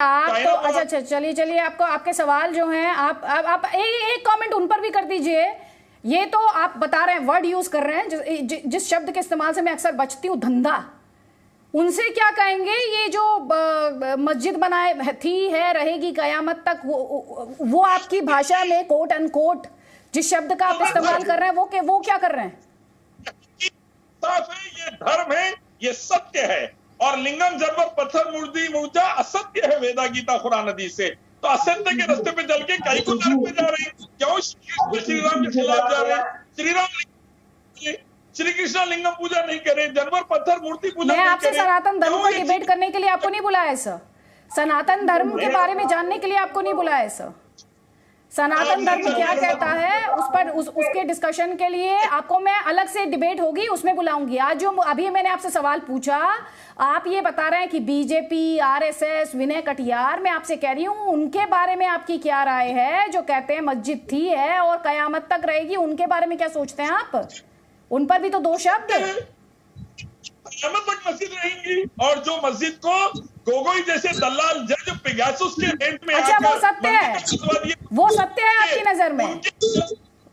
आप तो अच्छा चलिए चलिए, आपको आपके सवाल जो हैं आप एक कमेंट उन पर भी कर दीजिए। ये तो आप बता रहे हैं, वर्ड यूज कर रहे हैं जिस शब्द के इस्तेमाल से मैं अक्सर बचती हूँ, धंधा। उनसे क्या कहेंगे? ये जो मस्जिद बनाए थी, है, रहेगी कयामत तक, वो आपकी भाषा में कोट अनकोट जिस शब्द का आप इस्तेमाल कर रहे हैं वो क्या कर रहे हैं? ये धर्म है, ये सत्य है, और लिंगम जन्मर पत्थर मूर्ति मूर्जा असत्य है। वेदा गीता कुरान हदीस से तो असत्य के रास्ते पे चल के कई को नरक में जा रहे हैं। क्यों? श्री राम के खिलाफ जा रहे हैं। श्री कृष्ण लिंगम पूजा नहीं करे, जानवर पत्थर मूर्ति पूजा नहीं करे। मैं आपसे सनातन धर्म पर डिबेट करने के लिए आपको नहीं बुलाया सर। सनातन धर्म के बारे में जानने के लिए आपको नहीं बुलाया सर। सनातन धर्म क्या कहता है उस पर उसके डिस्कशन के लिए आपको मैं अलग से डिबेट होगी, उसमें बुलाऊंगी। आज जो अभी मैंने आपसे सवाल पूछा, आप ये बता रहे हैं कि बीजेपी, आरएसएस, विनय कटियार, मैं आपसे कह रही हूं उनके बारे में आपकी क्या राय है? जो कहते हैं मस्जिद थी, है और कयामत तक रहेगी, उनके बारे में क्या सोचते हैं आप? उन पर भी तो दो शब्द। कयामत तक मस्जिद रहेंगी, और जो मस्जिद को गोगोई जैसे दलाल जज पेगासुस के टेंट में, अच्छा वो सत्य है, वो सत्य है आपकी नजर में,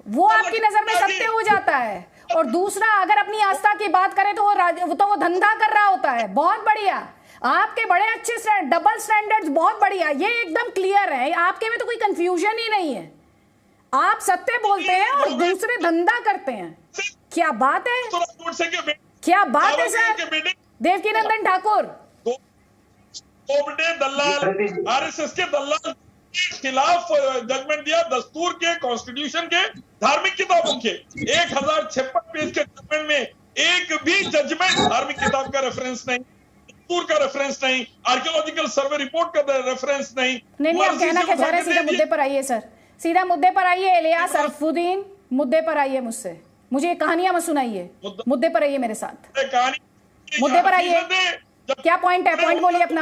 वो आपकी नजर में सत्य हो जाता है। और दूसरा, अगर अपनी आस्था की बात करें तो वो धंधा कर रहा होता है। बहुत बढ़िया, आपके बड़े अच्छे डबल स्टैंडर्ड्स, बहुत बढ़िया, ये एकदम क्लियर है, आपके में तो कोई कंफ्यूजन ही नहीं है। आप सत्य बोलते हैं और दूसरे धंधा करते हैं। क्या बात है, क्या बात है सर देवकीनंदन ठाकुर। दलाल, आरएसएस के दलाल के खिलाफ जजमेंट दिया, दस्तूर के, कॉन्स्टिट्यूशन के, धार्मिक किताबों के 1056 पेज के जजमेंट में एक भी जजमेंट धार्मिक किताब का रेफरेंस नहीं, दस्तूर का रेफरेंस नहीं, आर्कियोलॉजिकल सर्वे रिपोर्ट का रेफरेंस नहीं। नहीं, आप कहना क्या चाह रहे हैं? सीधा मुद्दे पर आइए सर, सीधा मुद्दे पर आइए। इलियास सरफुद्दीन, मुद्दे पर आइए, मुझसे मुझे कहानियां मत सुनाइए, मुद्दे पर आइए मेरे साथ, मुद्दे पर आइए। क्या पॉइंट है? पॉइंट बोलिए अपना।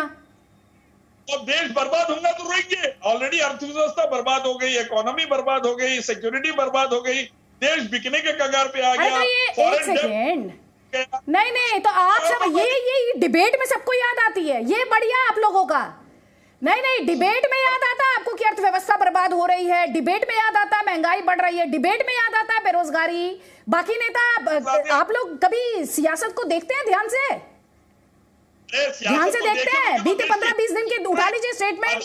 अब देश बर्बाद होगा तो रोएंगे। ऑलरेडी अर्थव्यवस्था बर्बाद हो गई, इकोनॉमी बर्बाद हो गई, सिक्योरिटी बर्बाद हो गई, देश बिकने के कगार पे आ गया। तो एक सेकेंड, नहीं तो आप सब ये डिबेट में सबको याद आती है, ये बढ़िया आप लोगों का। नहीं, डिबेट में याद आता है आपको कि अर्थव्यवस्था बर्बाद हो रही है, डिबेट में याद आता है महंगाई बढ़ रही है, डिबेट में याद आता है बेरोजगारी। बाकी नेता, आप लोग कभी सियासत को देखते हैं ध्यान से? ध्यान से देखते हैं? बीते 15-20 दिन के उठा लीजिए स्टेटमेंट,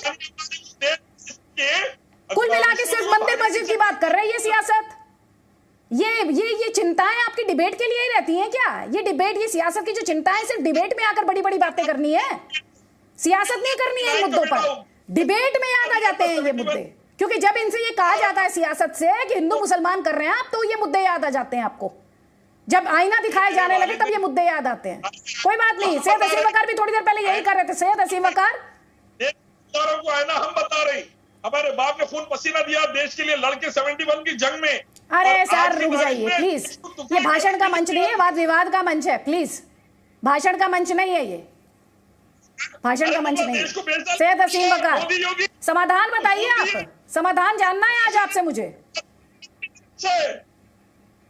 कुल मिला के सिर्फ मंदिर मस्जिद की बात कर रहे हैं। ये सियासत, ये चिंताएं आपकी डिबेट के लिए ही रहती हैं क्या? ये डिबेट, ये सियासत की जो चिंताएं सिर्फ डिबेट में आकर बड़ी बड़ी बातें करनी है, सियासत नहीं करनी है इन मुद्दों पर। डिबेट में याद आ जाते हैं ये मुद्दे, क्योंकि जब इनसे ये कहा जाता है सियासत से कि हिंदू मुसलमान कर रहे हैं आप, तो ये मुद्दे याद आ जाते हैं आपको। जब आईना दिखाए जाने लगे तब ये मुद्दे याद आते हैं। कोई बात नहीं, सैयद असीम वकार भी थोड़ी देर पहले यही कर रहे थे। सैयद असीम वकार, को आईना हम बता रहे, हमारे बाप ने खून पसीना दिया देश के लिए, लड़के 71 की जंग में। अरे सर रुक जाइए प्लीज, ये भाषण का मंच नहीं है, वाद विवाद का मंच है, प्लीज। भाषण का मंच नहीं है ये, भाषण का मंच नहीं है। सैयद असीम वकार, समाधान बताइए आप, समाधान जानना है आज आपसे मुझे।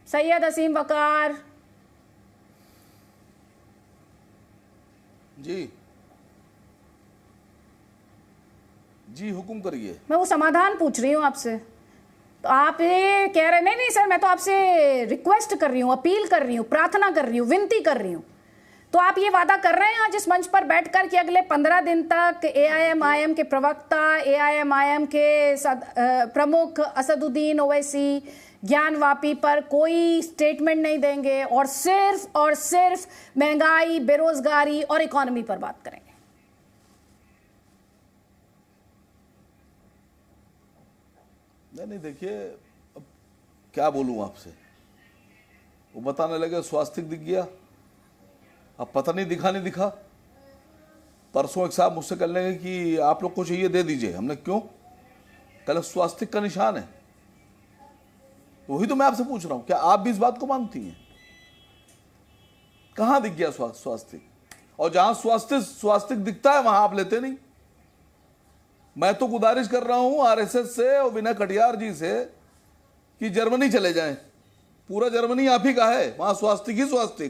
सैयद असीम वकार जी हुक्म करिए। मैं वो समाधान पूछ रही हूँ आपसे, तो आप ये कह रहे नहीं सर, मैं तो आपसे रिक्वेस्ट कर रही हूँ, अपील कर रही हूँ, प्रार्थना कर रही हूँ, विनती कर रही हूँ। तो आप ये वादा कर रहे हैं आज इस मंच पर बैठकर कि अगले 15 दिन तक एआईएमआईएम के प्रवक्ता, एआईएमआईएम के प्रमुख असदुद्दीन ओवैसी ज्ञानवापी पर कोई स्टेटमेंट नहीं देंगे और सिर्फ महंगाई, बेरोजगारी और इकोनॉमी पर बात करेंगे। नहीं देखिए, अब क्या बोलूं आपसे, वो बताने लगे स्वास्थ्य दिख गया, अब पता नहीं दिखा नहीं दिखा। परसों एक साहब मुझसे कहने लगे कि आप लोग को चाहिए दे दीजिए। हमने क्यों? कल स्वास्थ्य का निशान है। वही तो मैं आपसे पूछ रहा हूं, क्या आप भी इस बात को मानती हैं? कहां दिख गया स्वास्थ्य? और जहां स्वास्थ्य दिखता है वहां आप लेते नहीं। मैं तो गुजारिश कर रहा हूं आरएसएस से और विनय कटियार जी से कि जर्मनी चले जाएं। पूरा जर्मनी आप ही का है, वहां स्वास्थ्य ही स्वास्थ्य,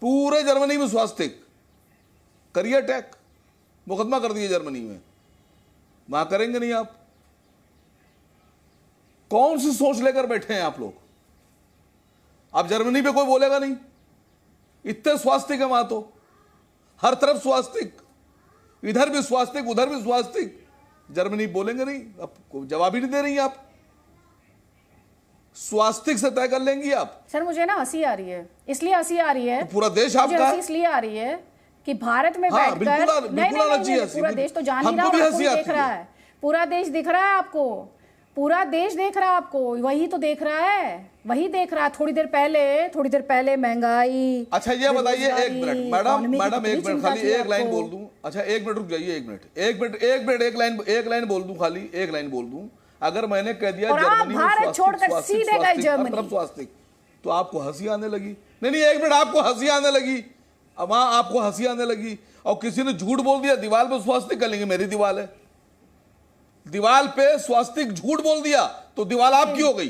पूरे जर्मनी में स्वास्थ्य करिए अटैक। मुकदमा कर दिए जर्मनी में, वहां करेंगे नहीं आप। कौन सी सोच लेकर बैठे हैं आप लोग? आप जर्मनी पे कोई बोलेगा नहीं, इतने स्वास्तिक है वहां तो, हर तरफ स्वास्तिक, इधर भी स्वास्तिक उधर भी स्वास्तिक, जर्मनी बोलेंगे नहीं, अब जवाब ही नहीं दे रही आप। स्वास्तिक से तय कर लेंगी आप। सर मुझे ना हंसी आ रही है, इसलिए हंसी आ रही है, तो पूरा देश मुझे आपका हंसी इसलिए आ रही है कि भारत में हाँ, बैठकर बिल्कुल आना चाहिए हंसी। पूरा देश तो जान ही हमको रहा भी है, हंसी आपको आती देख रहा है, पूरा देश दिख रहा है आपको, पूरा देश देख रहा है आपको, वही तो देख रहा है, वही देख रहा है। थोड़ी देर पहले महंगाई। अच्छा ये बताइए, एक मिनट मैडम, एक मिनट खाली एक लाइन बोल दूं। अच्छा एक मिनट रुक जाइए, एक लाइन बोल दूं, खाली एक लाइन बोल दूं। अगर मैंने कह दिया जर्मनी में भारत छोड़कर सीधे गए जर्मनी, स्वास्तिक, तो आपको हंसी आने लगी। नहीं एक मिनट, आपको हंसी आने लगी, अब वहां आपको हंसी आने लगी, और किसी ने झूठ बोल दिया, दीवार पे स्वास्तिक कर लेंगे। मेरी दीवार है, दीवार पे स्वास्तिक झूठ बोल दिया तो दीवार आपकी हो गई।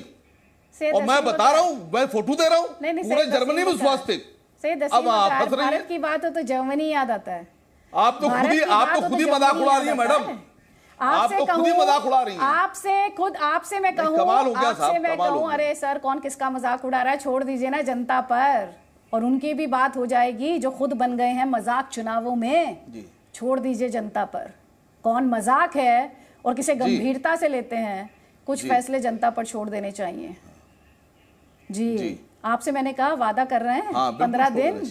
और मैं बता रहा हूं, मैं फोटो दे रहा हूं, पूरे जर्मनी में स्वास्तिक। अब आप हंस रही भारत की बात हो तो जर्मनी याद आता है। आप तो खुद ही मजाक उड़ा रही है मैडम, आप तो खुद ही मजाक उड़ा रही हैं। आपसे मैं कहूं, कमाल हो गया साहब, कमाल हो गया। अरे सर कौन किसका मजाक उड़ा रहा है, छोड़ दीजिए ना जनता पर, और उनकी भी बात हो जाएगी जो खुद बन गए हैं मजाक चुनावों में जी। छोड़ दीजिए जनता पर, कौन मजाक है और किसे गंभीरता से लेते हैं। कुछ फैसले जनता पर छोड़ देने चाहिए। जी आपसे मैंने कहा वादा कर रहे हैं, 15 दिन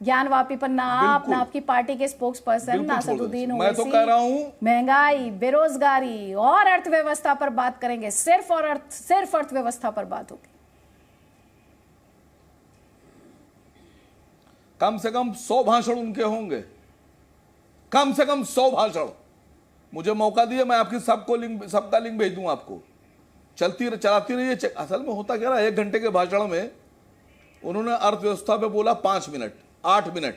ज्ञानवापी पर ना आप ना आपकी पार्टी के स्पोक्स पर्सन ना असदुद्दीन मैं तो कह रहा हूं महंगाई, बेरोजगारी और अर्थव्यवस्था पर बात करेंगे, सिर्फ अर्थव्यवस्था पर बात होगी। कम से कम 100 भाषण उनके होंगे, कम से कम 100 भाषण। मुझे मौका दिए, मैं आपकी सबका लिंक भेज दूं आपको, चलाती रहिए। असल में होता क्या रहा, 1 घंटे के भाषण में उन्होंने अर्थव्यवस्था पे बोला 5 मिनट 8 मिनट,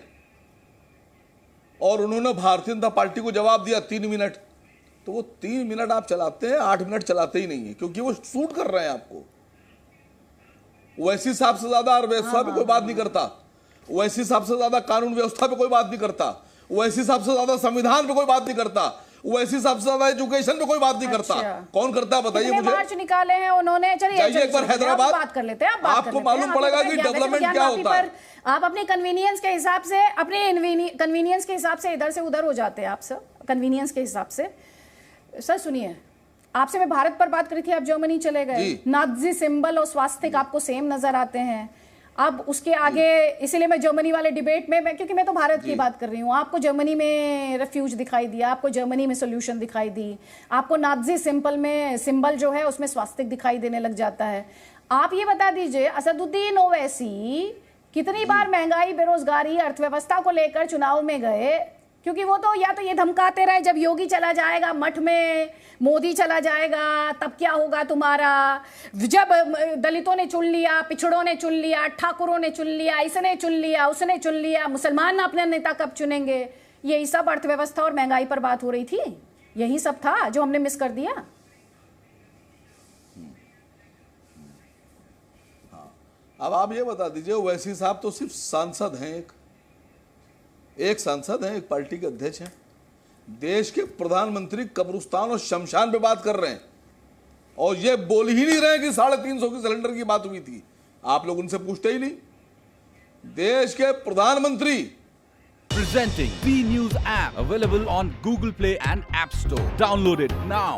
और उन्होंने भारतीय जनता पार्टी को जवाब दिया 3 मिनट। तो वो 3 मिनट आप चलाते हैं, 8 मिनट चलाते ही नहीं है, क्योंकि वो शूट कर रहे हैं आपको। वैसी हिसाब से ज्यादा अर्थव्यवस्था पे कोई बात नहीं करता, वैसे हिसाब से ज्यादा कानून व्यवस्था पे कोई बात नहीं करता, वैसे हिसाब से ज्यादा संविधान पे कोई बात नहीं करता, वैसे हिसाब से ज्यादा एजुकेशन पे कोई बात नहीं करता। कौन करता है बताइए मुझे। मार्च निकाले हैं उन्होंने, चलिए एक बार हैदराबाद बात कर लेते हैं, आपको मालूम पड़ेगा कि डेवलपमेंट क्या होता है। आप अपने कन्वीनियंस के हिसाब से इधर से उधर हो जाते हैं आप सब, कन्वीनियंस के हिसाब से। सर सुनिए, आपसे मैं भारत पर बात करी थी, आप जर्मनी चले गए, नाजी सिंबल और स्वास्तिक आपको सेम नजर आते हैं। अब उसके आगे, इसीलिए मैं जर्मनी वाले डिबेट में क्योंकि मैं तो भारत की बात कर रही हूँ, आपको जर्मनी में रेफ्यूज दिखाई दिया, आपको जर्मनी में सोल्यूशन दिखाई दी, आपको नाजी सिंबल जो है उसमें स्वास्तिक दिखाई देने लग जाता है। आप ये बता दीजिए, असदुद्दीन ओवैसी कितनी बार महंगाई, बेरोजगारी, अर्थव्यवस्था को लेकर चुनाव में गए, क्योंकि वो तो या तो ये धमकाते रहे जब योगी चला जाएगा मठ में, मोदी चला जाएगा तब क्या होगा तुम्हारा, जब दलितों ने चुन लिया, पिछड़ों ने चुन लिया, ठाकुरों ने चुन लिया, इसने चुन लिया, उसने चुन लिया, मुसलमान अपने नेता कब चुनेंगे। यही सब अर्थव्यवस्था और महंगाई पर बात हो रही थी, यही सब था जो हमने मिस कर दिया। अब आप ये बता दीजिए, वैसी साहब तो सिर्फ सांसद हैं, एक सांसद हैं, एक पार्टी के अध्यक्ष हैं। देश के प्रधानमंत्री कब्रिस्तान और शमशान पे बात कर रहे हैं, और ये बोल ही नहीं रहे कि 350 की सिलेंडर की बात हुई थी। आप लोग उनसे पूछते ही नहीं। देश के प्रधानमंत्री। Presenting B News app, available on Google Play and App Store. Download it now.